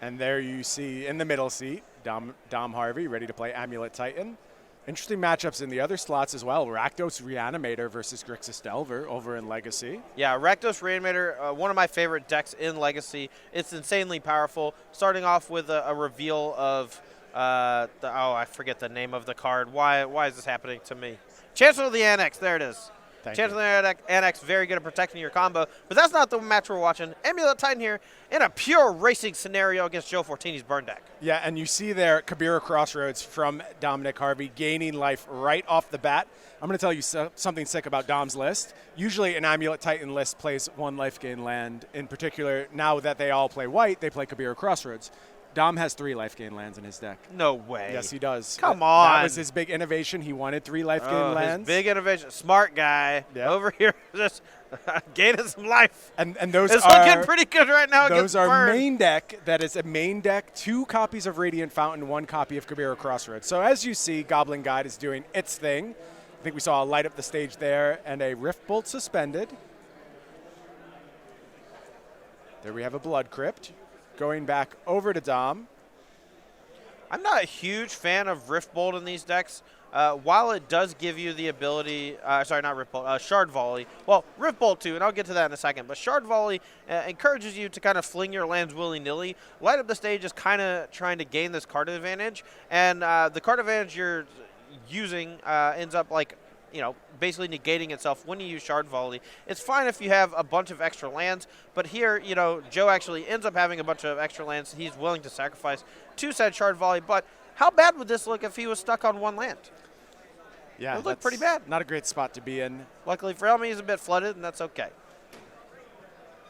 And there you see in the middle seat, Dom Harvey ready to play Amulet Titan. Interesting matchups in the other slots as well. Rakdos Reanimator versus Grixis Delver over in Legacy. Yeah, Rakdos Reanimator, one of my favorite decks in Legacy. It's insanely powerful. Starting off with a reveal of, I forget the name of the card. Why is this happening to me? Chancellor of the Annex, there it is. Chancellor of the Annex, very good at protecting your combo. But that's not the match we're watching. Amulet Titan here in a pure racing scenario against Joe Fortini's burn deck. Yeah, and you see there Kabira Crossroads from Dominic Harvey gaining life right off the bat. I'm going to tell you something sick about Dom's list. Usually an Amulet Titan list plays one life gain land. In particular, now that they all play white, they play Kabira Crossroads. Dom has 3 life gain lands in his deck. No way. Yes, he does. Come on. That was his big innovation. He wanted 3 life gain lands. His big innovation. Smart guy. Yep. Over here just gaining some life. And those it's are looking pretty good right now. Those are burned. main deck. That is a main deck. 2 copies of Radiant Fountain, 1 copy of Kabira Crossroads. So as you see, Goblin Guide is doing its thing. I think we saw a light up the stage there and a Rift Bolt suspended. There we have a Blood Crypt. Going back over to Dom. I'm not a huge fan of Rift Bolt in these decks. While it does give you the ability, sorry, not Rift Bolt, Shard Volley. Well, Rift Bolt too, and I'll get to that in a second. But Shard Volley encourages you to kind of fling your lands willy-nilly. Light Up the Stage is kind of trying to gain this card advantage, and the card advantage you're using ends up basically negating itself when you use Shard Volley. It's fine if you have a bunch of extra lands, but here, Joe actually ends up having a bunch of extra lands he's willing to sacrifice to said Shard Volley. But how bad would this look if he was stuck on 1 land? Yeah, it would look pretty bad. Not a great spot to be in. Luckily for him, he's a bit flooded, and that's okay.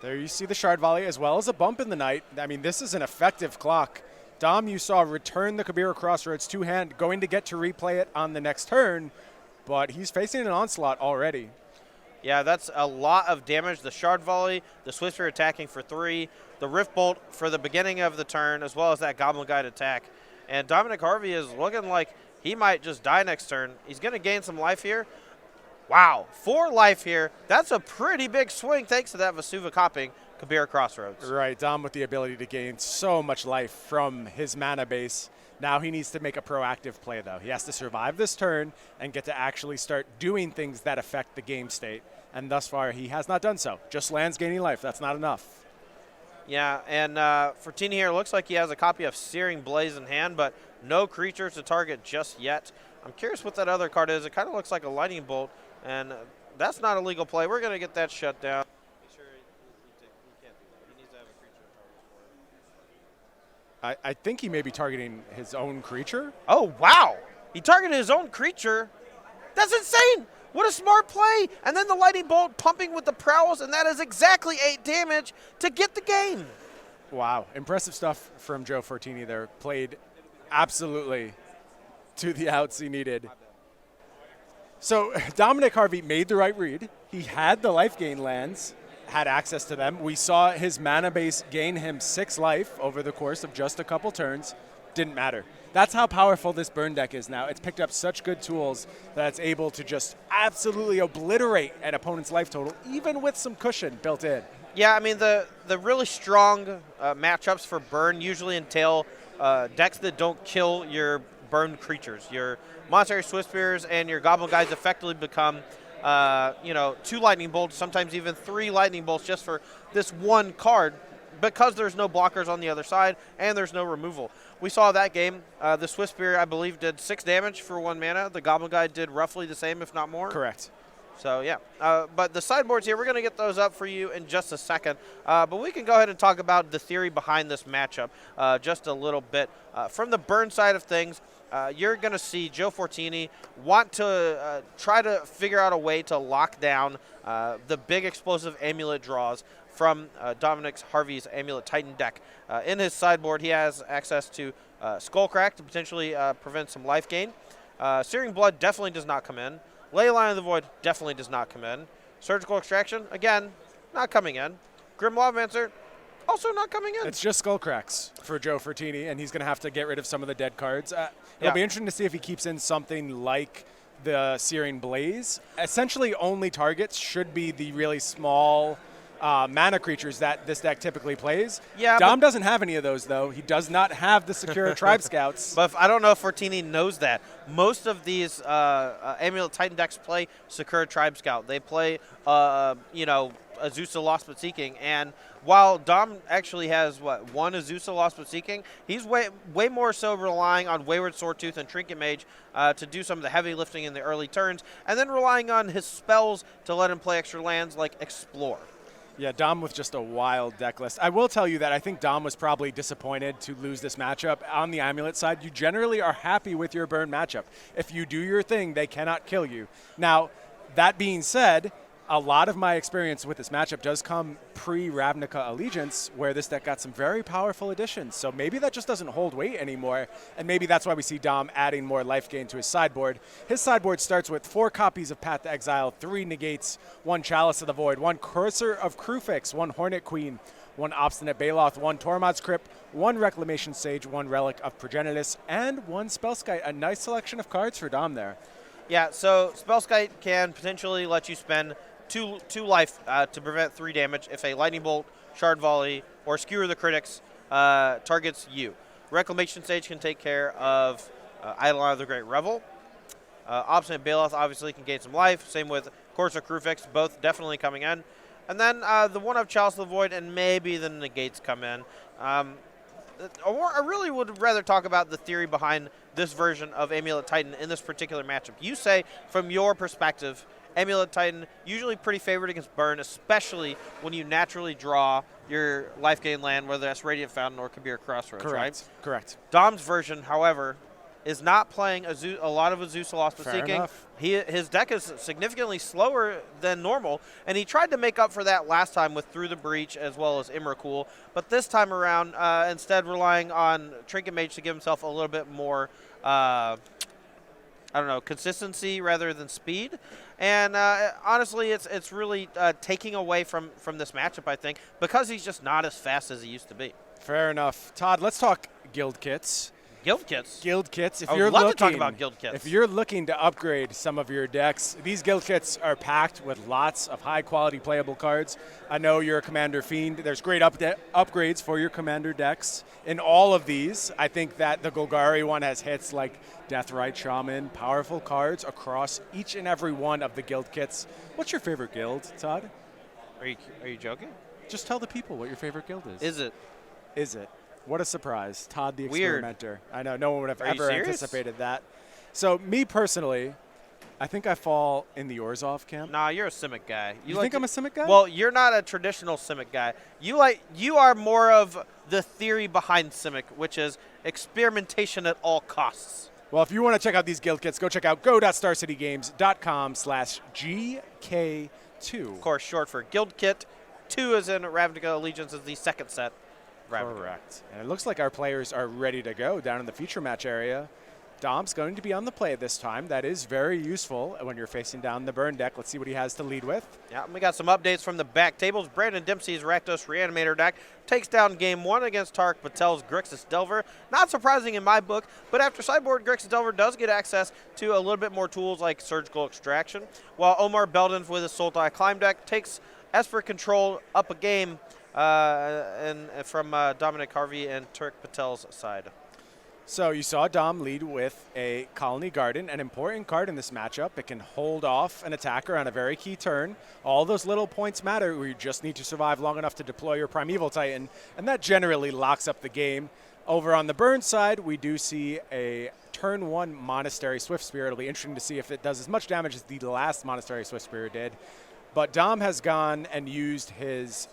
There you see the Shard Volley as well as a bump in the night. I mean, this is an effective clock. Dom, you saw return the Kabira Crossroads 2-hand, going to get to replay it on the next turn, but he's facing an onslaught already. Yeah, that's a lot of damage. The Shard Volley, the Swifter attacking for 3, the Rift Bolt for the beginning of the turn, as well as that Goblin Guide attack. And Dominic Harvey is looking like he might just die next turn. He's going to gain some life here. Wow, 4 life here. That's a pretty big swing thanks to that Vesuva copping Kabira Crossroads. Right, Dom with the ability to gain so much life from his mana base. Now he needs to make a proactive play, though. He has to survive this turn and get to actually start doing things that affect the game state. And thus far, he has not done so. Just lands gaining life. That's not enough. Yeah, and Fortini here looks like he has a copy of Searing Blaze in hand, but no creatures to target just yet. I'm curious what that other card is. It kind of looks like a Lightning Bolt, and that's not a legal play. We're going to get that shut down. Make sure he can't do that. He needs to have a creature to target for it. I think he may be targeting his own creature. Oh, wow. He targeted his own creature. That's insane. What a smart play. And then the Lightning Bolt pumping with the prowls, and that is exactly 8 damage to get the game. Wow. Impressive stuff from Joe Fortini there. Played absolutely to the outs he needed. So Dominic Harvey made the right read. He had the life gain lands, had access to them. We saw his mana base gain him 6 life over the course of just a couple turns. Didn't matter. That's how powerful this burn deck is now. It's picked up such good tools that it's able to just absolutely obliterate an opponent's life total, even with some cushion built in. Yeah, I mean, the really strong matchups for burn usually entail decks that don't kill your burned creatures. Your Monetary Swiftspears and your Goblin Guides effectively become 2 Lightning Bolts, sometimes even 3 Lightning Bolts just for this one card because there's no blockers on the other side and there's no removal. We saw that game. The Swiftspear, I believe, did 6 damage for 1 mana. The Goblin Guide did roughly the same, if not more. Correct. So, yeah. But the sideboards here, we're going to get those up for you in just a second. But we can go ahead and talk about the theory behind this matchup just a little bit. From the burn side of things, you're going to see Joe Fortini want to try to figure out a way to lock down the big explosive amulet draws from Dominic Harvey's Amulet Titan deck. In his sideboard, he has access to Skullcrack to potentially prevent some life gain. Searing Blood definitely does not come in. Leyline of the Void definitely does not come in. Surgical Extraction, again, not coming in. Grim Lavamancer, also not coming in. It's just Skullcracks for Joe Fortini, and he's going to have to get rid of some of the dead cards. It'll be interesting to see if he keeps in something like the Searing Blaze. Essentially, only targets should be the really small mana creatures that this deck typically plays. Yeah, Dom doesn't have any of those, though. He does not have the secure Tribe Scouts. But I don't know if Fortini knows that. Most of these Amulet Titan decks play Secure Tribe Scout. They play, Azusa Lost But Seeking. And while Dom actually has, one Azusa Lost But Seeking, he's way more so relying on Wayward Swordtooth and Trinket Mage to do some of the heavy lifting in the early turns, and then relying on his spells to let him play extra lands like Explore. Yeah, Dom with just a wild deck list. I will tell you that I think Dom was probably disappointed to lose this matchup. On the Amulet side, you generally are happy with your burn matchup. If you do your thing, they cannot kill you. Now, that being said, a lot of my experience with this matchup does come pre-Ravnica Allegiance, where this deck got some very powerful additions. So maybe that just doesn't hold weight anymore, and maybe that's why we see Dom adding more life gain to his sideboard. His sideboard starts with 4 copies of Path to Exile, 3 Negates, 1 Chalice of the Void, 1 Cursor of Krufix, 1 Hornet Queen, 1 Obstinate Baloth, 1 Tormod's Crypt, 1 Reclamation Sage, 1 Relic of Progenitus, and 1 Spellskite. A nice selection of cards for Dom there. Yeah, so Spellskite can potentially let you spend two life to prevent 3 damage if a Lightning Bolt, Shard Volley, or Skewer the Critics targets you. Reclamation Sage can take care of Eidolon of the Great Revel. Obstinate Baloth obviously can gain some life. Same with Courser Krufix, both definitely coming in. And then the one of Chalice of the Void and maybe the Negates come in. I really would rather talk about the theory behind this version of Amulet Titan in this particular matchup. You say, from your perspective, Amulet Titan usually pretty favored against burn, especially when you naturally draw your life gain land, whether that's Radiant Fountain or Kabir Crossroads, right? Correct. Dom's version, however, is not playing a lot of Azusa Lost But Seeking. His deck is significantly slower than normal, and he tried to make up for that last time with Through the Breach as well as Imracool, but this time around, instead relying on Trinket Mage to give himself a little bit more consistency rather than speed. And honestly, it's really taking away from this matchup, I think, because he's just not as fast as he used to be. Fair enough. Todd, let's talk guild kits. Guild kits? Guild kits. I would love to talk about guild kits. If you're looking to upgrade some of your decks, these guild kits are packed with lots of high-quality playable cards. I know you're a Commander fiend. There's great upgrades for your Commander decks. In all of these, I think that the Golgari one has hits like Deathrite Shaman, powerful cards across each and every one of the guild kits. What's your favorite guild, Todd? Are you joking? Just tell the people what your favorite guild is. Is it? What a surprise. Todd the Experimenter. I know, no one would have ever anticipated that. So me personally, I think I fall in the Orzhov camp. Nah, you're a Simic guy. You think I'm a Simic guy? Well, you're not a traditional Simic guy. You are more of the theory behind Simic, which is experimentation at all costs. Well, if you want to check out these guild kits, go check out go.starcitygames.com/GK2. Of course, short for Guild Kit. 2 is in Ravnica Allegiance is the second set. Correct. And it looks like our players are ready to go down in the feature match area. Dom's going to be on the play this time. That is very useful when you're facing down the burn deck. Let's see what he has to lead with. Yeah, we got some updates from the back tables. Brandon Dempsey's Rakdos Reanimator deck takes down Game 1 against Tarek Patel's Grixis Delver. Not surprising in my book, but after Sideboard, Grixis Delver does get access to a little bit more tools like Surgical Extraction, while Omar Beldon with his Sultai Climb deck takes Esper Control up a game from Dominic Harvey and Tarek Patel's side. So you saw Dom lead with a Colony Garden, an important card in this matchup. It can hold off an attacker on a very key turn. All those little points matter where you just need to survive long enough to deploy your Primeval Titan, and that generally locks up the game. Over on the burn side, we do see a turn 1 Monastery Swiftspear. It'll be interesting to see if it does as much damage as the last Monastery Swiftspear did. But Dom has gone and used his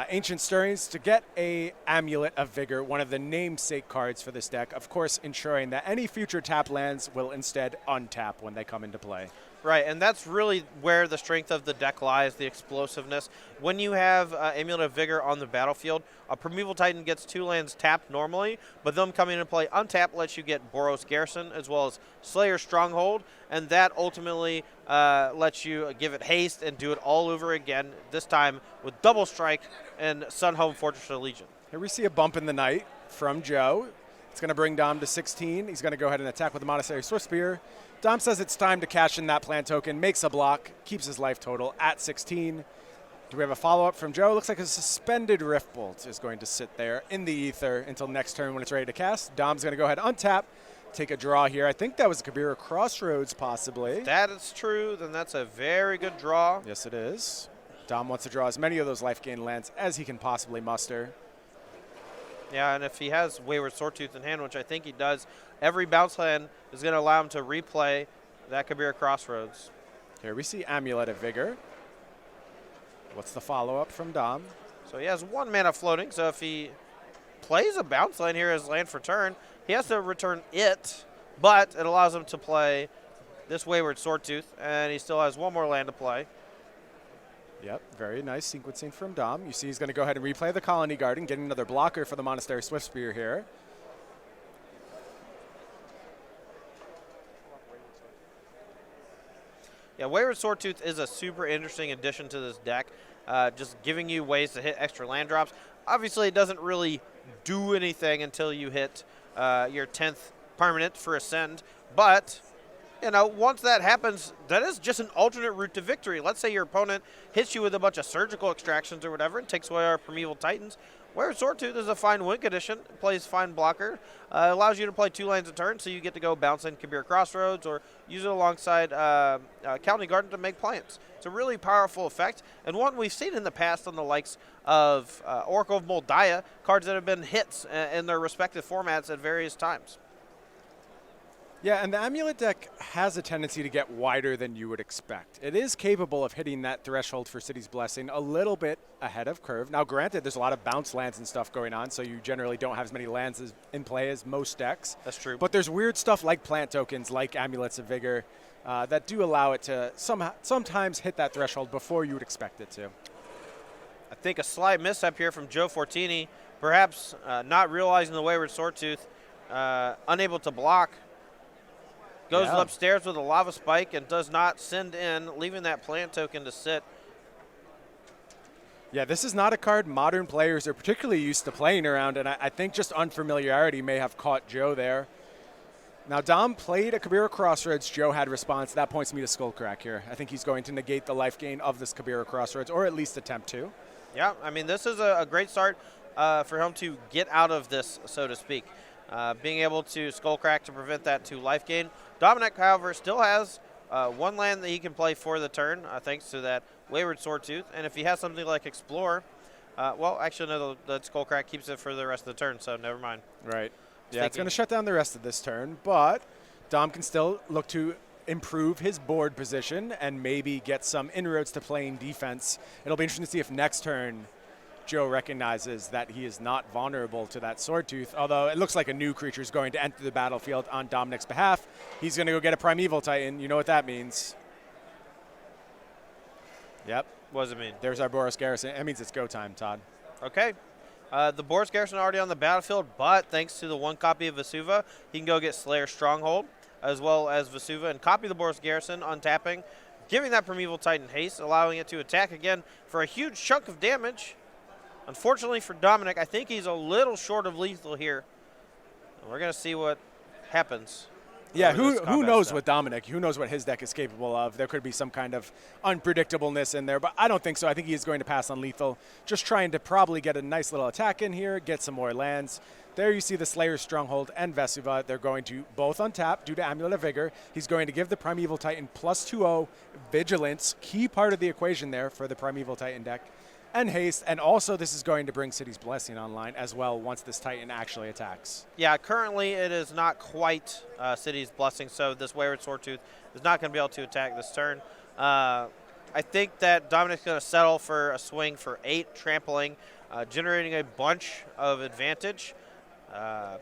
Ancient Stirrings to get a Amulet of Vigor, one of the namesake cards for this deck, of course ensuring that any future tap lands will instead untap when they come into play. Right, and that's really where the strength of the deck lies, the explosiveness. When you have Amulet of Vigor on the battlefield, a Primeval Titan gets 2 lands tapped normally, but them coming into play untapped lets you get Boros Garrison as well as Slayer Stronghold, and that ultimately lets you give it haste and do it all over again, this time with Double Strike and Sunhome Fortress of Legion. Here we see a bump in the night from Joe. It's going to bring Dom to 16. He's going to go ahead and attack with the Monastery Swiftspear. Dom says it's time to cash in that plant token, makes a block, keeps his life total at 16. Do we have a follow-up from Joe? Looks like a suspended Rift Bolt is going to sit there in the ether until next turn when it's ready to cast. Dom's going to go ahead and untap, take a draw here. I think that was a Kabira Crossroads possibly. If that is true, then that's a very good draw. Yes, it is. Dom wants to draw as many of those life gain lands as he can possibly muster. Yeah, and if he has Wayward Swordtooth in hand, which I think he does, every bounce land is going to allow him to replay that Kabira Crossroads. Here we see Amulet of Vigor. What's the follow-up from Dom? So he has 1 mana floating, so if he plays a bounce land here as land for turn, he has to return it, but it allows him to play this Wayward Swordtooth, and he still has 1 more land to play. Yep, very nice sequencing from Dom. You see he's going to go ahead and replay the Colony Garden, getting another blocker for the Monastery Swiftspear here. Yeah, Wayward Swordtooth is a super interesting addition to this deck, just giving you ways to hit extra land drops. Obviously, it doesn't really do anything until you hit your 10th permanent for Ascend, but you know, once that happens, that is just an alternate route to victory. Let's say your opponent hits you with a bunch of surgical extractions or whatever and takes away our Primeval Titans. Wayward Swordtooth is a fine win condition, plays fine blocker, allows you to play 2 lanes a turn, so you get to go bounce in Kabira Crossroads or use it alongside Colony Garden to make plants. It's a really powerful effect, and one we've seen in the past on the likes of Oracle of Moldiah, cards that have been hits in their respective formats at various times. Yeah, and the Amulet deck has a tendency to get wider than you would expect. It is capable of hitting that threshold for City's Blessing a little bit ahead of curve. Now, granted, there's a lot of bounce lands and stuff going on, so you generally don't have as many lands in play as most decks. That's true. But there's weird stuff like plant tokens, like Amulets of Vigor, that do allow it to sometimes hit that threshold before you would expect it to. I think a slight mishap here from Joe Fortini, perhaps not realizing the Wayward Swordtooth, unable to block. Goes upstairs with a Lava Spike and does not send in, leaving that plant token to sit. Yeah, this is not a card modern players are particularly used to playing around, and I think just unfamiliarity may have caught Joe there. Now, Dom played a Kabira Crossroads. Joe had response. That points me to Skullcrack here. I think he's going to negate the life gain of this Kabira Crossroads, or at least attempt to. Yeah, I mean, this is a great start for him to get out of this, so to speak. Being able to Skullcrack to prevent that 2 life gain. Dominic, however, still has 1 land that he can play for the turn, thanks to that Wayward Swordtooth. And if he has something like Explore, well, actually, no, the Skullcrack keeps it for the rest of the turn, so never mind. Right. Yeah, it's going to shut down the rest of this turn, but Dom can still look to improve his board position and maybe get some inroads to playing defense. It'll be interesting to see if next turn Joe recognizes that he is not vulnerable to that Swordtooth, although it looks like a new creature is going to enter the battlefield on Dominic's behalf. He's going to go get a Primeval Titan. You know what that means. Yep. What does it mean? There's our Boros Garrison. That means it's go time, Todd. Okay. The Boros Garrison already on the battlefield, but thanks to the 1 copy of Vesuva, he can go get Slayer Stronghold, as well as Vesuva, and copy the Boros Garrison, untapping, giving that Primeval Titan haste, allowing it to attack again for a huge chunk of damage. Unfortunately for Dominic, I think he's a little short of lethal here. We're going to see what happens. Yeah, who knows what Dominic, who knows what his deck is capable of. There could be some kind of unpredictableness in there, but I don't think so. I think he is going to pass on lethal, just trying to probably get a nice little attack in here, get some more lands. There you see the Slayer's Stronghold and Vesuva. They're going to both untap due to Amulet of Vigor. He's going to give the Primeval Titan plus 2/0 Vigilance, key part of the equation there for the Primeval Titan deck. And haste, and also this is going to bring City's Blessing online as well once this Titan actually attacks. Yeah, currently it is not quite City's Blessing, so this Wayward Swordtooth is not going to be able to attack this turn. I think that Dominic's going to settle for a swing for 8, trampling, generating a bunch of advantage.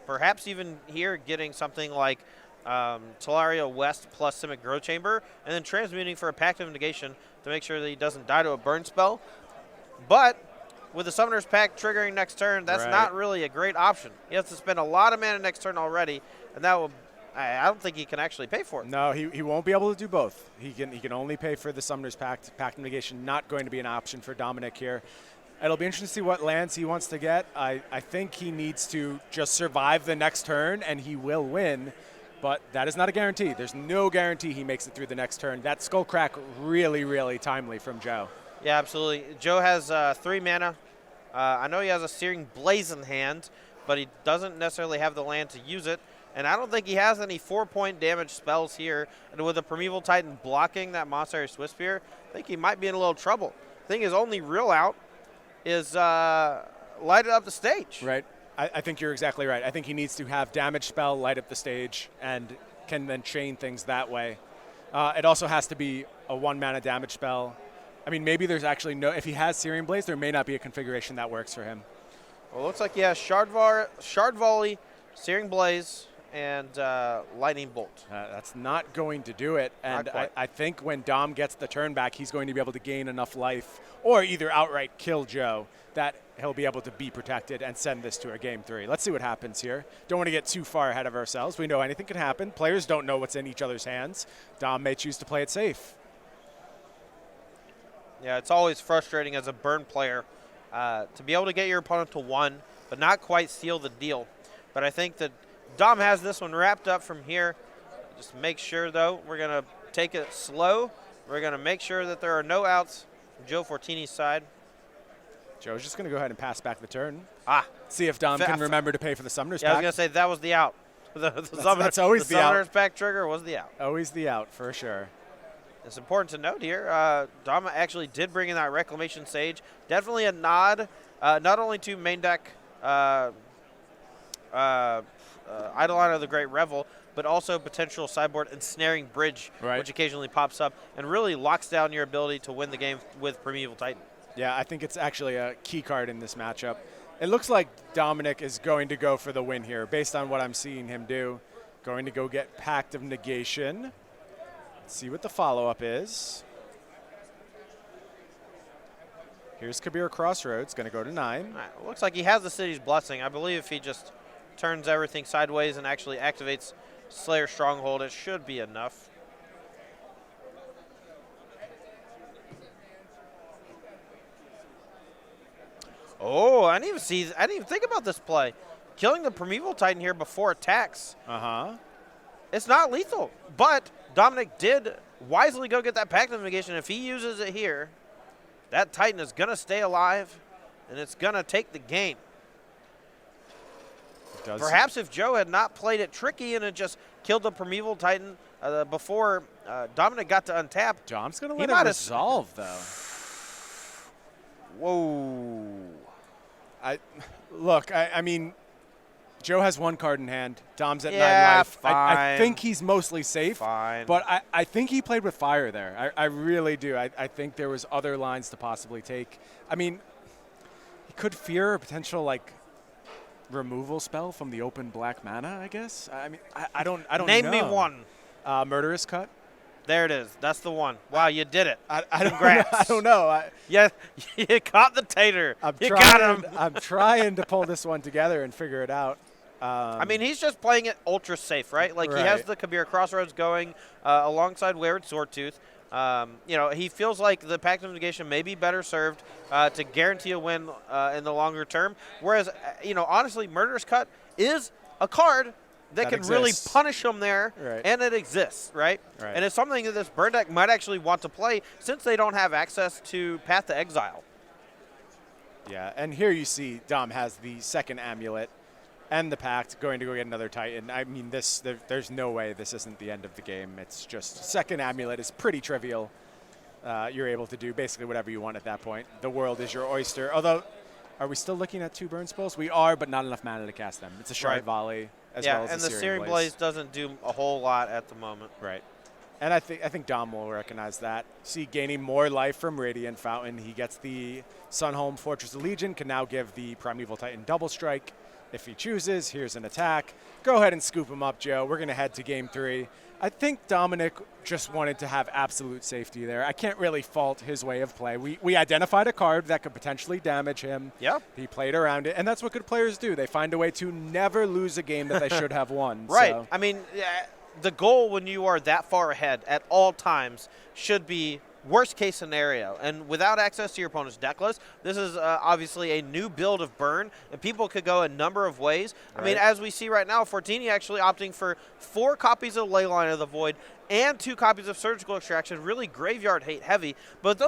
Perhaps even here getting something like Talaria West plus Simic Growth Chamber, and then transmuting for a Pact of Negation to make sure that he doesn't die to a burn spell. But with the Summoner's Pact triggering next turn, that's not really a great option. He has to spend a lot of mana next turn already, and that will, I don't think he can actually pay for it. No, he won't be able to do both. He can only pay for the Summoner's Pact. Pact of Negation not going to be an option for Dominic here. It'll be interesting to see what lands he wants to get. I think he needs to just survive the next turn, and he will win. But that is not a guarantee. There's no guarantee he makes it through the next turn. That Skullcrack really, really timely from Joe. Yeah, absolutely. Joe has 3 mana. I know he has a Searing Blaze in hand, but he doesn't necessarily have the land to use it. And I don't think he has any 4-point damage spells here. And with a Primeval Titan blocking that Mossberry Swift Spear, I think he might be in a little trouble. I think his only real out is light up the stage. Right. I think you're exactly right. I think he needs to have damage spell, light up the stage, and can then chain things that way. It also has to be a 1-mana damage spell. I mean, maybe there's actually no, if he has Searing Blaze, there may not be a configuration that works for him. Well, it looks like he has Shard Volley, Searing Blaze, and Lightning Bolt. That's not going to do it. And I think when Dom gets the turn back, he's going to be able to gain enough life or either outright kill Joe that he'll be able to be protected and send this to a game 3. Let's see what happens here. Don't want to get too far ahead of ourselves. We know anything can happen. Players don't know what's in each other's hands. Dom may choose to play it safe. Yeah, it's always frustrating as a burn player to be able to get your opponent to 1, but not quite seal the deal. But I think that Dom has this one wrapped up from here. Just make sure, though, we're going to take it slow. We're going to make sure that there are no outs from Joe Fortini's side. Joe's just going to go ahead and pass back the turn. See if Dom can remember to pay for the Summoner's Pack. I was going to say that was the out. That's always the out. Summoner's Pack trigger was the out. Always the out, for sure. It's important to note here, Dom actually did bring in that Reclamation Sage. Definitely a nod, not only to main deck Eidolon of the Great Revel, but also potential Sideboard Ensnaring Bridge, which occasionally pops up and really locks down your ability to win the game with Primeval Titan. Yeah, I think it's actually a key card in this matchup. It looks like Dominic is going to go for the win here, based on what I'm seeing him do. Going to go get Pact of Negation. Let's see what the follow-up is. Here's Kabir Crossroads, going to go to 9. Right, looks like he has the City's Blessing. I believe if he just turns everything sideways and actually activates Slayer Stronghold, it should be enough. Oh, I didn't even think about this play. Killing the Primeval Titan here before attacks. It's not lethal, but Dominic did wisely go get that Pact of Negation. If he uses it here, that Titan is going to stay alive, and it's going to take the game. Perhaps if Joe had not played it tricky and had just killed the Primeval Titan before Dominic got to untap. Dom's going to let it resolve, though. Whoa. I mean, Joe has 1 card in hand. Dom's at 9 life. I think he's mostly safe. But I think he played with fire there. I really do. I think there was other lines to possibly take. I mean, he could fear a potential, like, removal spell from the open black mana, I guess. I mean, I don't know. Name me one. Murderous Cut. There it is. That's the one. Wow, you did it. Congrats. I don't know. Yeah, you caught the tater. You got him. I'm trying to pull this one together and figure it out. I mean, he's just playing it ultra safe, right? Like, he has the Kabir Crossroads going alongside Wayward Swordtooth. You know, he feels like the Pact of Negation may be better served to guarantee a win in the longer term. Whereas, you know, honestly, Murderous Cut is a card that can really punish him there, and it exists, right? And it's something that this burn deck might actually want to play since they don't have access to Path to Exile. Yeah, and here you see Dom has the 2nd Amulet and the Pact, going to go get another Titan. I mean, there's no way this isn't the end of the game. It's just 2nd Amulet is pretty trivial. You're able to do basically whatever you want at that point. The world is your oyster. Although, are we still looking at 2 burn spells? We are, but not enough mana to cast them. It's a Shard Volley as well as and the Searing Blaze doesn't do a whole lot at the moment. Right. And I think Dom will recognize that. See, gaining more life from Radiant Fountain. He gets the Sunhome Fortress of Legion, can now give the Primeval Titan double strike. If he chooses, here's an attack. Go ahead and scoop him up, Joe. We're going to head to game 3. I think Dominic just wanted to have absolute safety there. I can't really fault his way of play. We identified a card that could potentially damage him. Yeah. He played around it, and that's what good players do. They find a way to never lose a game that they should have won. Right. So. I mean, the goal when you are that far ahead at all times should be worst case scenario. And without access to your opponent's deck list, this is obviously a new build of Burn, and people could go a number of ways. I mean, as we see right now, Fortini actually opting for 4 copies of Leyline of the Void and 2 copies of Surgical Extraction, really graveyard hate heavy. But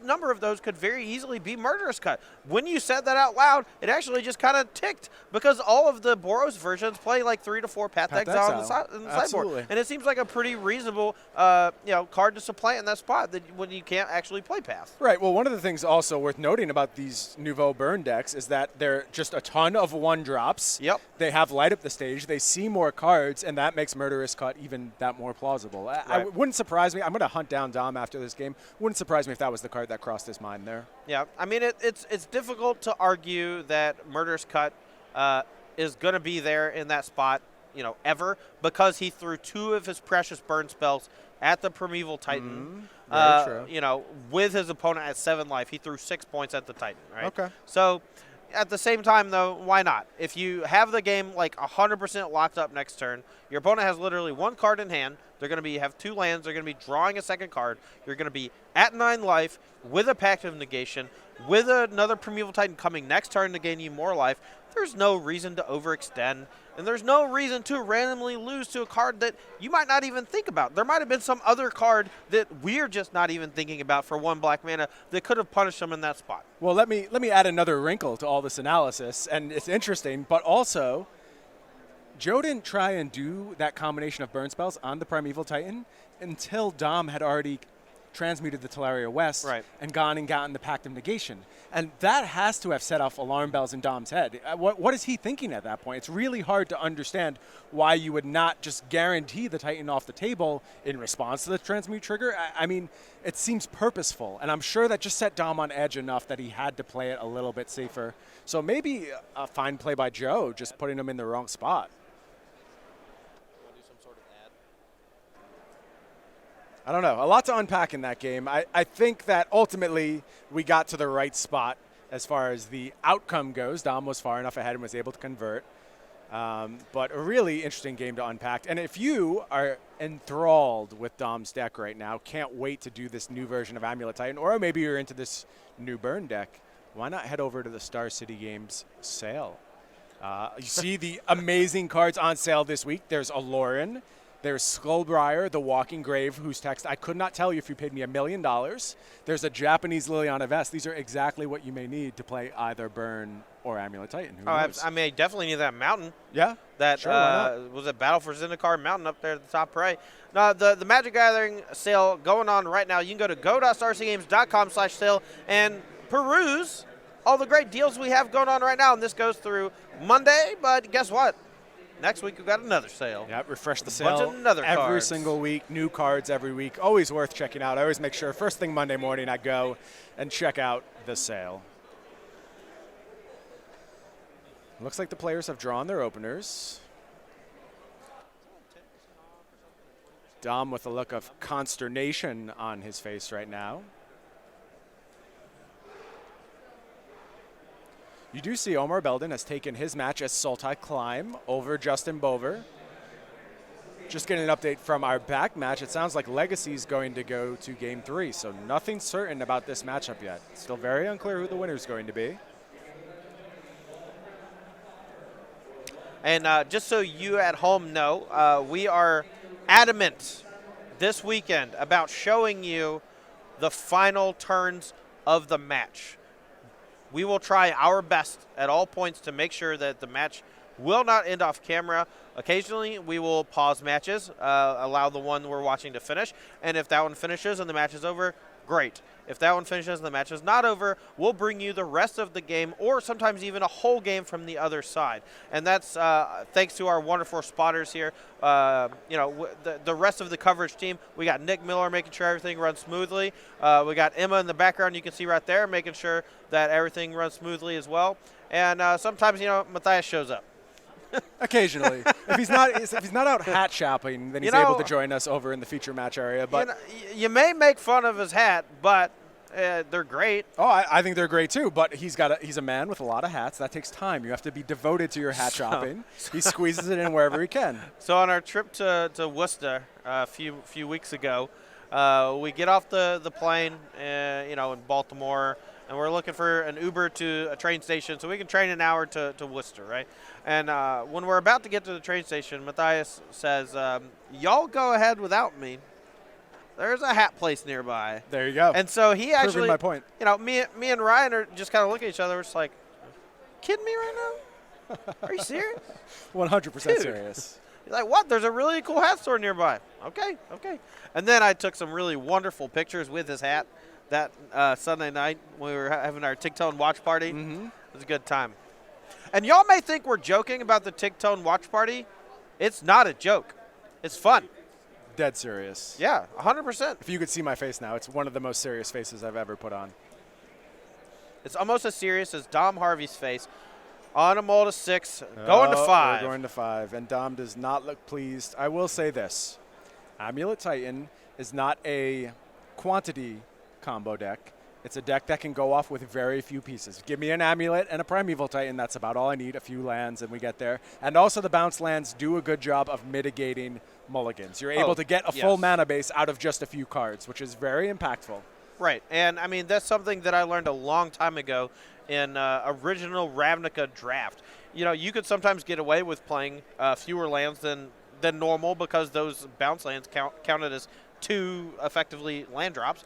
number of those could very easily be Murderous Cut. When you said that out loud, it actually just kind of ticked because all of the Boros versions play like 3 to 4 Path Exile in the sideboard. And it seems like a pretty reasonable card to supplant in that spot when you can't actually play Path. Right. Well, one of the things also worth noting about these Nouveau burn decks is that they're just a ton of 1-drops. Yep. They have light up the stage. They see more cards, and that makes Murderous Cut even that more plausible. I wouldn't surprise me. I'm going to hunt down Dom after this game. Wouldn't surprise me if that was the card that crossed his mind there. Yeah, I mean, it's difficult to argue that Murderous Cut is going to be there in that spot, ever, because he threw 2 of his precious burn spells at the Primeval Titan. Very true. With his opponent at 7 life, he threw 6 points at the Titan, right? Okay. So at the same time, though, why not? If you have the game like 100% locked up next turn, your opponent has literally 1 card in hand. They're going to have 2 lands. They're going to be drawing a second card. You're going to be at 9 life with a Pact of Negation, with another Primeval Titan coming next turn to gain you more life. There's no reason to overextend, and there's no reason to randomly lose to a card that you might not even think about. There might have been some other card that we're just not even thinking about for 1 black mana that could have punished them in that spot. Well, let me add another wrinkle to all this analysis, and it's interesting, but also Joe didn't try and do that combination of burn spells on the Primeval Titan until Dom had already transmuted the Teleria West and gone and gotten the Pact of Negation. And that has to have set off alarm bells in Dom's head. What is he thinking at that point? It's really hard to understand why you would not just guarantee the Titan off the table in response to the transmute trigger. I mean, it seems purposeful, and I'm sure that just set Dom on edge enough that he had to play it a little bit safer. So maybe a fine play by Joe, just putting him in the wrong spot. I don't know. A lot to unpack in that game. I think that ultimately we got to the right spot as far as the outcome goes. Dom was far enough ahead and was able to convert. But a really interesting game to unpack. And if you are enthralled with Dom's deck right now, can't wait to do this new version of Amulet Titan, or maybe you're into this new burn deck, why not head over to the Star City Games sale? You see the amazing cards on sale this week. There's Aloran. There's Skullbriar, the Walking Grave, whose text I could not tell you if you paid me $1 million. There's a Japanese Liliana Vest. These are exactly what you may need to play either Burn or Amulet Titan. Who knows? I mean, definitely need that mountain. Yeah. That sure, was it Battle for Zendikar Mountain up there at the top right. Now, the Magic Gathering sale going on right now. You can go to go.starcgames.com/sale and peruse all the great deals we have going on right now. And this goes through Monday, but guess what? Next week, we've got another sale. Yeah, refresh the sale every cards. Single week, new cards every week. Always worth checking out. I always make sure first thing Monday morning I go and check out the sale. Looks like the players have drawn their openers. Dom with a look of consternation on his face right now. You do see Omar Beldon has taken his match as Sultai Climb over Justin Bover. Just getting an update from our back match. It sounds like Legacy's going to go to Game 3, so nothing certain about this matchup yet. Still very unclear who the winner is going to be. And just so you at home know, we are adamant this weekend about showing you the final turns of the match. We will try our best at all points to make sure that the match will not end off camera. Occasionally, we will pause matches, allow the one we're watching to finish. And if that one finishes and the match is over, great. If that one finishes and the match is not over, we'll bring you the rest of the game or sometimes even a whole game from the other side. And that's thanks to our wonderful spotters here. The rest of the coverage team, we got Nick Miller making sure everything runs smoothly. We got Emma in the background you can see right there making sure that everything runs smoothly as well. And sometimes, Matthias shows up. Occasionally. if he's not out hat shopping, then he's able to join us over in the feature match area. But you may make fun of his hat, but they're great. Oh, I think they're great too. But he's a man with a lot of hats. That takes time. You have to be devoted to your hat shopping. He squeezes it in wherever he can. So on our trip to Worcester a few weeks ago, we get off the plane, in Baltimore. And we're looking for an Uber to a train station so we can train an hour to Worcester, right? And when we're about to get to the train station, Matthias says, y'all go ahead without me. There's a hat place nearby. There you go. And so he actually, proving my point. Me and Ryan are just kind of looking at each other. We're just like, kidding me right now? Are you serious? 100% Dude. serious. He's like, what? There's a really cool hat store nearby. Okay. And then I took some really wonderful pictures with his hat that Sunday night when we were having our Tig-Tone watch party. Mm-hmm. It was a good time. And y'all may think we're joking about the Tig-Tone watch party. It's not a joke. It's fun. Dead serious. Yeah, 100%. If you could see my face now, it's one of the most serious faces I've ever put on. It's almost as serious as Dom Harvey's face on a mold of 6, going to 5. We're going to 5, and Dom does not look pleased. I will say this. Amulet Titan is not a quantity combo deck. It's a deck that can go off with very few pieces. Give me an Amulet and a Primeval Titan. That's about all I need. A few lands, and we get there. And also the bounce lands do a good job of mitigating mulligans. You're able to get a full mana base out of just a few cards, which is very impactful. Right, and I mean, that's something that I learned a long time ago in original Ravnica draft. You know, you could sometimes get away with playing fewer lands than normal because those bounce lands counted as 2 effectively land drops.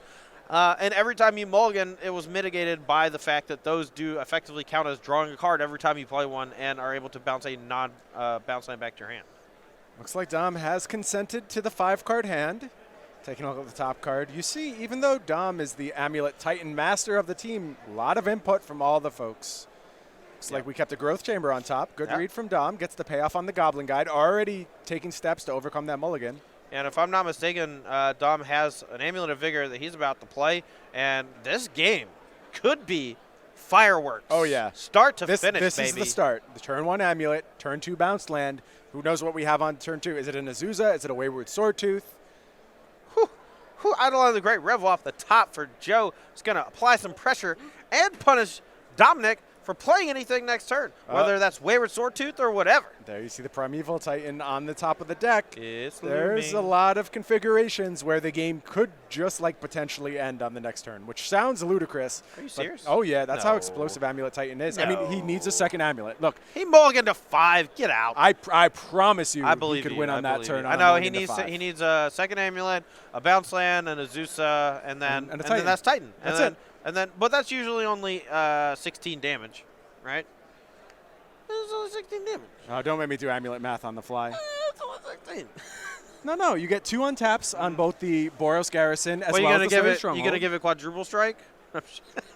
And every time you mulligan, it was mitigated by the fact that those do effectively count as drawing a card every time you play one and are able to bounce a non-bounce land back to your hand. Looks like Dom has consented to the 5-card hand. Taking a look at the top card, you see, even though Dom is the Amulet Titan master of the team, a lot of input from all the folks. Looks like we kept a Growth Chamber on top. Good read from Dom. Gets the payoff on the Goblin Guide. Already taking steps to overcome that mulligan. And if I'm not mistaken, Dom has an Amulet of Vigor that he's about to play. And this game could be fireworks. Oh, yeah. Start to finish, This baby. is the start. The turn 1 Amulet, turn 2 Bounced Land. Who knows what we have on turn 2? Is it an Azusa? Is it a Wayward Swordtooth? Eidolon the Great Revel off the top for Joe. Is going to apply some pressure and punish Dominic for playing anything next turn, whether that's Wayward Swordtooth or whatever. There you see the Primeval Titan on the top of the deck. It's There's a lot of configurations where the game could just potentially end on the next turn, which sounds ludicrous. Are you serious? Oh, yeah, that's how explosive Amulet Titan is. I mean, he needs a second Amulet. Look. He mulliganed to 5. Get out. I promise you I believe he could you. win on that turn. I know he needs a second Amulet, a Bounce Land, and a Azusa, and then that's Titan. That's it. But that's usually only 16 damage, right? It's only 16 damage. Oh, don't make me do Amulet math on the fly. It's only 16. No, you get 2 untaps on both the Boros Garrison as well as the Survey Stronghold. You gonna give it Quadruple Strike?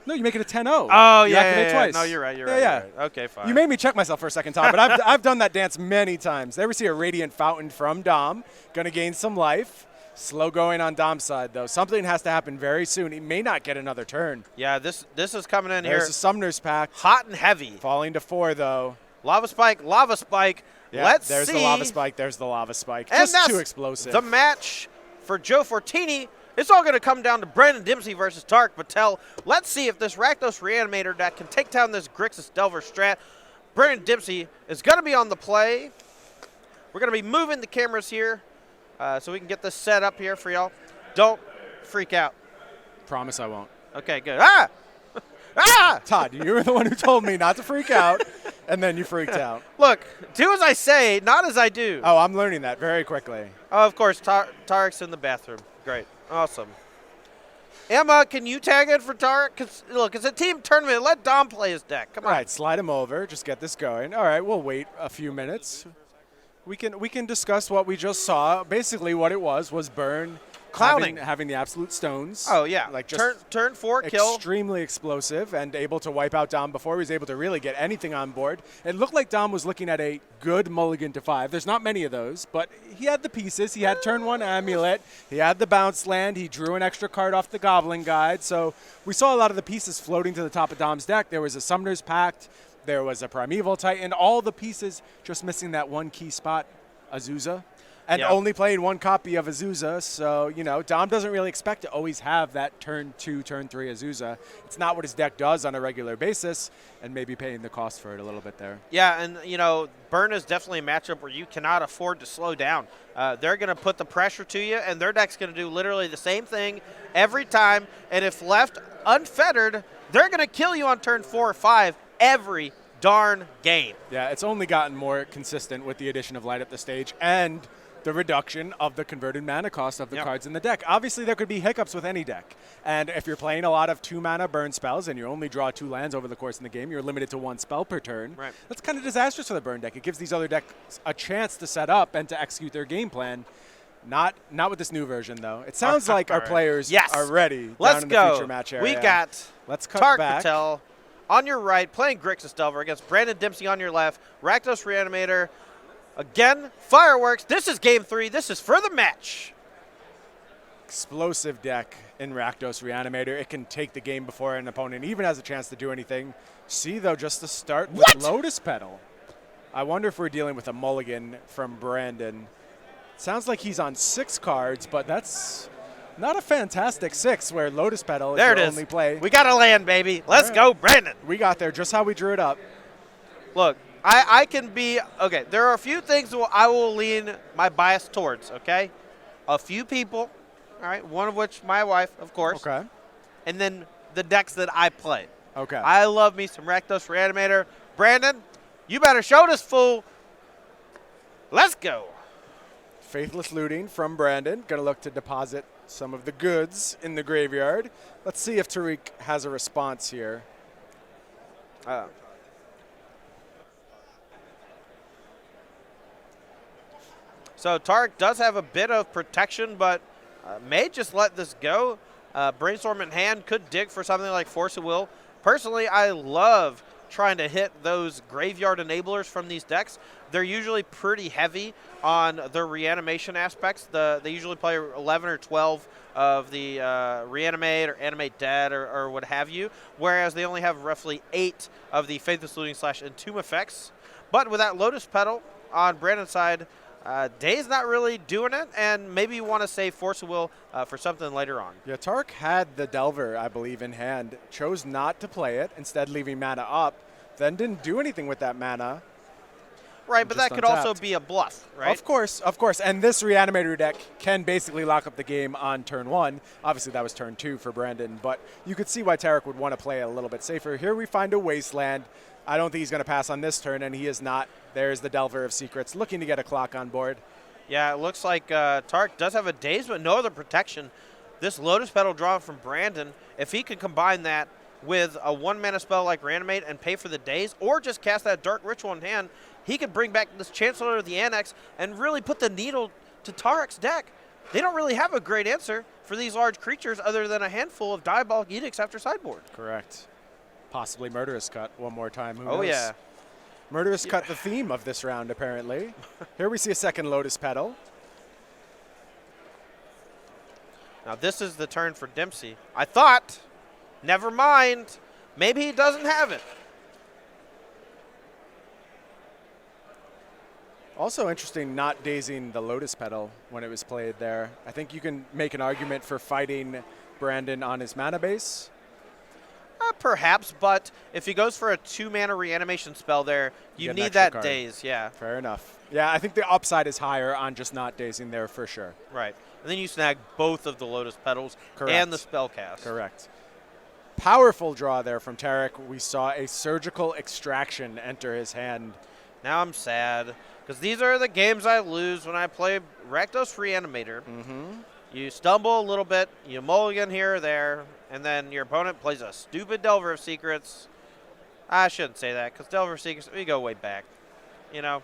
No, you make it a 10-0. Oh, you activate twice. No, you're right. Yeah. Okay, fine. You made me check myself for a second, Todd, but I've done that dance many times. There we see a Radiant Fountain from Dom. Going to gain some life. Slow going on Dom's side, though. Something has to happen very soon. He may not get another turn. Yeah, this is coming in There's here. a Summoner's Pact. Hot and heavy. Falling to 4, though. Lava Spike. Yeah, Let's there's see. the Lava Spike. There's the Lava Spike. And Just that's too explosive. The match for Joe Fortini. It's all going to come down to Brandon Dempsey versus Tarek Patel. Let's see if this Rakdos Reanimator deck can take down this Grixis Delver strat. Brandon Dempsey is going to be on the play. We're going to be moving the cameras here so we can get this set up here for y'all. Don't freak out. Promise I won't. Okay, good. Ah! Ah! Todd, you were the one who told me not to freak out, and then you freaked out. Look, do as I say, not as I do. Oh, I'm learning that very quickly. Oh, of course, Tarek's in the bathroom. Great. Awesome. Emma, can you tag it for Tarek? Because, look, it's a team tournament. Let Dom play his deck. Come on. All right, slide him over. Just get this going. All right, we'll wait a few minutes. We can discuss what we just saw. Basically, what it was Burn clouding, having the absolute stones. Oh yeah, like just turn 4 kill. Extremely explosive and able to wipe out Dom before he was able to really get anything on board. It looked like Dom was looking at a good mulligan to 5. There's not many of those, but he had the pieces. He had turn 1 Amulet. He had the bounce land. He drew an extra card off the Goblin Guide. So we saw a lot of the pieces floating to the top of Dom's deck. There was a Summoner's Pact. There was a Primeval Titan. All the pieces just missing that one key spot, Azusa. And only playing one copy of Azusa, so, Dom doesn't really expect to always have that turn 2, turn 3 Azusa. It's not what his deck does on a regular basis, and maybe paying the cost for it a little bit there. Yeah, and, Burn is definitely a matchup where you cannot afford to slow down. They're going to put the pressure to you, and their deck's going to do literally the same thing every time, and if left unfettered, they're going to kill you on turn 4 or 5 every darn game. Yeah, it's only gotten more consistent with the addition of Light Up the Stage and the reduction of the converted mana cost of the cards in the deck. Obviously, there could be hiccups with any deck. And if you're playing a lot of 2-mana burn spells and you only draw 2 lands over the course of the game, you're limited to 1 spell per turn. Right. That's kind of disastrous for the burn deck. It gives these other decks a chance to set up and to execute their game plan. Not with this new version, though. It sounds like our players are ready. Let's down in go. The future match area. We got Let's cut Tark back. Patel on your right, playing Grixis Delver against Brandon Dempsey on your left. Rakdos Reanimator. Again, fireworks. This is game 3. This is for the match. Explosive deck in Rakdos Reanimator. It can take the game before an opponent even has a chance to do anything. See, though, just to start with Lotus Petal. I wonder if we're dealing with a mulligan from Brandon. Sounds like he's on 6 cards, but that's not a fantastic 6 where Lotus Petal is your only play. We got a land, baby. Let's go, Brandon. We got there just how we drew it up. Look, I can be – okay, there are a few things that I will lean my bias towards, okay? A few people, all right, one of which my wife, of course. Okay. And then the decks that I play. Okay. I love me some Rakdos Reanimator. Brandon, you better show this fool. Let's go. Faithless Looting from Brandon. Going to look to deposit some of the goods in the graveyard. Let's see if Tariq has a response here. So Tarek does have a bit of protection, but may just let this go. Brainstorm in hand, could dig for something like Force of Will. Personally, I love trying to hit those graveyard enablers from these decks. They're usually pretty heavy on their reanimation aspects. They usually play 11 or 12 of the reanimate or animate dead or what have you, whereas they only have roughly 8 of the Faithless Looting / Entomb effects. But with that Lotus Petal on Brandon's side, Day's not really doing it, and maybe you want to save Force of Will for something later on. Yeah, Tark had the Delver, I believe, in hand, chose not to play it, instead leaving mana up, then didn't do anything with that mana. Right, but that could also be a bluff, right? Of course. And this Reanimator deck can basically lock up the game on turn 1. Obviously, that was turn 2 for Brandon, but you could see why Tarek would want to play a little bit safer. Here we find a Wasteland. I don't think he's going to pass on this turn, and he is not. There's the Delver of Secrets, looking to get a clock on board. Yeah, it looks like Tarek does have a Daze, but no other protection. This Lotus Petal drawn from Brandon, if he could combine that with a 1-mana spell like Reanimate and pay for the Daze, or just cast that Dark Ritual in hand, he could bring back this Chancellor of the Annex and really put the needle to Tarek's deck. They don't really have a great answer for these large creatures other than a handful of Diabolic Edicts after sideboard. Correct. Possibly Murderous Cut one more time. Who knows? Yeah. Murderous Cut, the theme of this round, apparently. Here we see a second Lotus Petal. Now this is the turn for Dempsey. I thought, never mind, maybe he doesn't have it. Also interesting not dazing the Lotus Petal when it was played there. I think you can make an argument for fighting Brandon on his mana base. Perhaps, but if he goes for a 2-mana reanimation spell there, you need that Daze, yeah. Fair enough. Yeah, I think the upside is higher on just not dazing there for sure. Right. And then you snag both of the Lotus Petals and the spell cast. Correct. Powerful draw there from Tarek. We saw a Surgical Extraction enter his hand. Now I'm sad, because these are the games I lose when I play Rakdos Reanimator. You stumble a little bit, you mulligan here or there, and then your opponent plays a stupid Delver of Secrets. I shouldn't say that, because Delver of Secrets, we go way back. You know,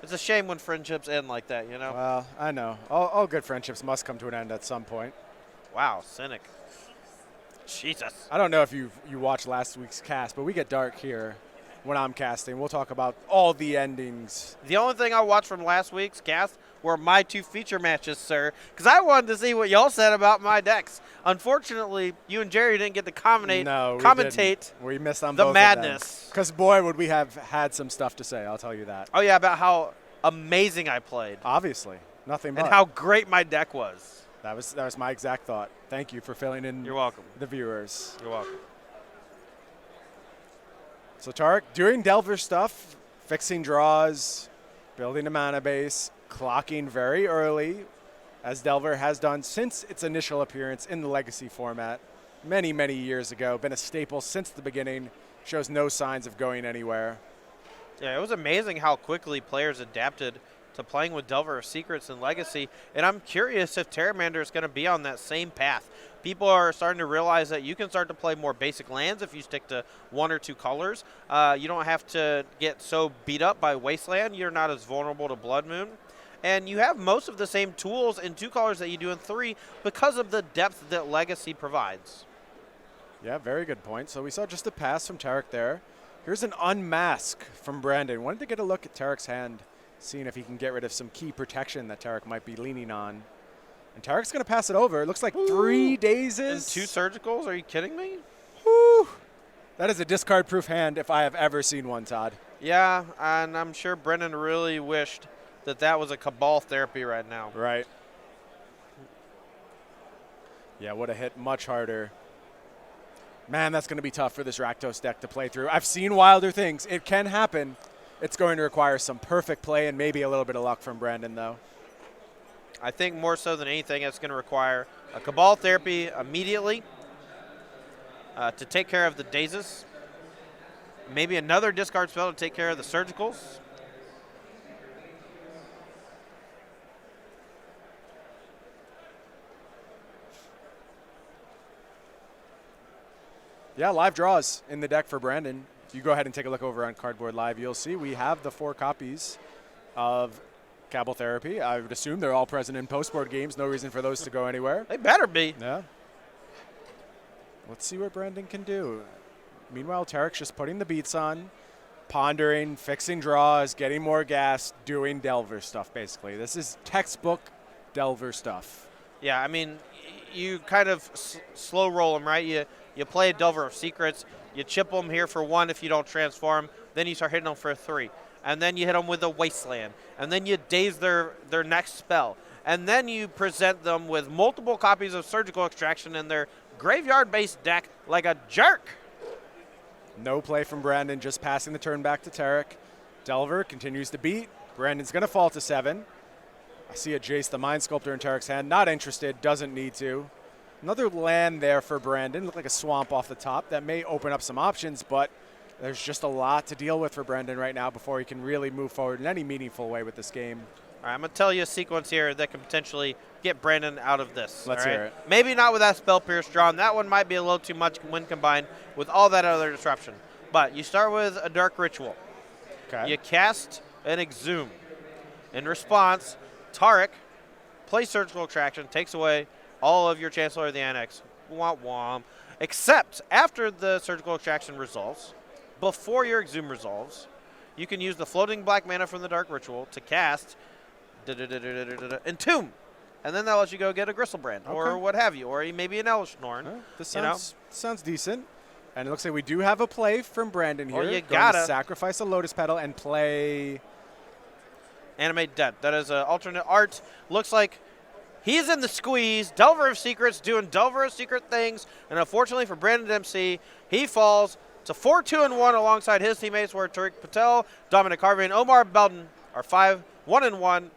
it's a shame when friendships end like that, you know? Well, I know. All good friendships must come to an end at some point. Wow, cynic. Jesus. I don't know if you watched last week's cast, but we get dark here when I'm casting. We'll talk about all the endings. The only thing I watched from last week's cast were my 2 feature matches, sir, because I wanted to see what y'all said about my decks. Unfortunately, you and Jerry didn't get to commentate. We missed on the both madness. Because boy, would we have had some stuff to say. I'll tell you that. Oh yeah, about how amazing I played. Obviously, nothing but. And how great my deck was. That was my exact thought. Thank you for filling in. You're welcome. The viewers. You're welcome. So Tarek doing Delver stuff, fixing draws, building a mana base, clocking very early, as Delver has done since its initial appearance in the Legacy format many, many years ago. Been a staple since the beginning. shows no signs of going anywhere. Yeah, it was amazing how quickly players adapted to playing with Delver of Secrets and Legacy, and I'm curious if Pteramander is going to be on that same path. People are starting to realize that you can start to play more basic lands if you stick to 1 or 2 colors. You don't have to get so beat up by Wasteland. You're not as vulnerable to Blood Moon. And you have most of the same tools in 2 colors that you do in 3 because of the depth that Legacy provides. Yeah, very good point. So we saw just a pass from Tarek there. Here's an unmask from Brandon. Wanted to get a look at Tarek's hand, seeing if he can get rid of some key protection that Tarek might be leaning on. And Tarek's going to pass it over. It looks like 3 dazes. And 2 surgicals? Are you kidding me? Whew. That is a discard-proof hand if I have ever seen one, Todd. Yeah, and I'm sure Brendan really wished that that was a Cabal therapy right now. Right. Yeah, would have hit much harder. Man, that's going to be tough for this Rakdos deck to play through. I've seen wilder things. It can happen. It's going to require some perfect play and maybe a little bit of luck from Brandon, though. I think more so than anything, it's going to require a Cabal therapy immediately to take care of the dazes. Maybe another discard spell to take care of the surgicals. Yeah, live draws in the deck for Brandon. If you go ahead and take a look over on Cardboard Live, you'll see we have the 4 copies of Cabal Therapy. I would assume they're all present in post-board games. No reason for those to go anywhere. They better be. Yeah. Let's see what Brandon can do. Meanwhile, Tarek's just putting the beats on, pondering, fixing draws, getting more gas, doing Delver stuff, basically. This is textbook Delver stuff. Yeah, I mean, you kind of slow roll them, right? You play a Delver of Secrets. You chip them here for 1 if you don't transform. Then you start hitting them for 3. And then you hit them with a Wasteland. And then you daze their next spell. And then you present them with multiple copies of Surgical Extraction in their graveyard-based deck like a jerk. No play from Brandon, just passing the turn back to Tarek. Delver continues to beat. Brandon's going to fall to 7. I see a Jace the Mind Sculptor in Tarek's hand. Not interested, doesn't need to. Another land there for Brandon. Looked like a swamp off the top. That may open up some options, but there's just a lot to deal with for Brandon right now before he can really move forward in any meaningful way with this game. All right, I'm going to tell you a sequence here that can potentially get Brandon out of this. Let's hear it. Maybe not with that Spell Pierce drawn. That one might be a little too much when combined with all that other disruption. But you start with a Dark Ritual. Okay. You cast an Exhume. In response, Tarek plays Surgical Extraction, takes away all of your Chancellor of the Annex. Womp womp. Except after the Surgical Extraction resolves, before your Exhume resolves, you can use the floating black mana from the Dark Ritual to cast Entomb. And then that lets you go get a Gristlebrand or what have you, or maybe an Elvish Norn. This sounds decent. And it looks like we do have a play from Brandon here. Well, you going gotta to sacrifice a Lotus Petal and play Animate Dead. That is an alternate art. Looks like he's in the squeeze. Delver of Secrets doing Delver of Secret things. And unfortunately for Brandon Dempsey, he falls to 4-2-1 alongside his teammates where Tariq Patel, Dominic Harvey, and Omar Beldon are 5-1-1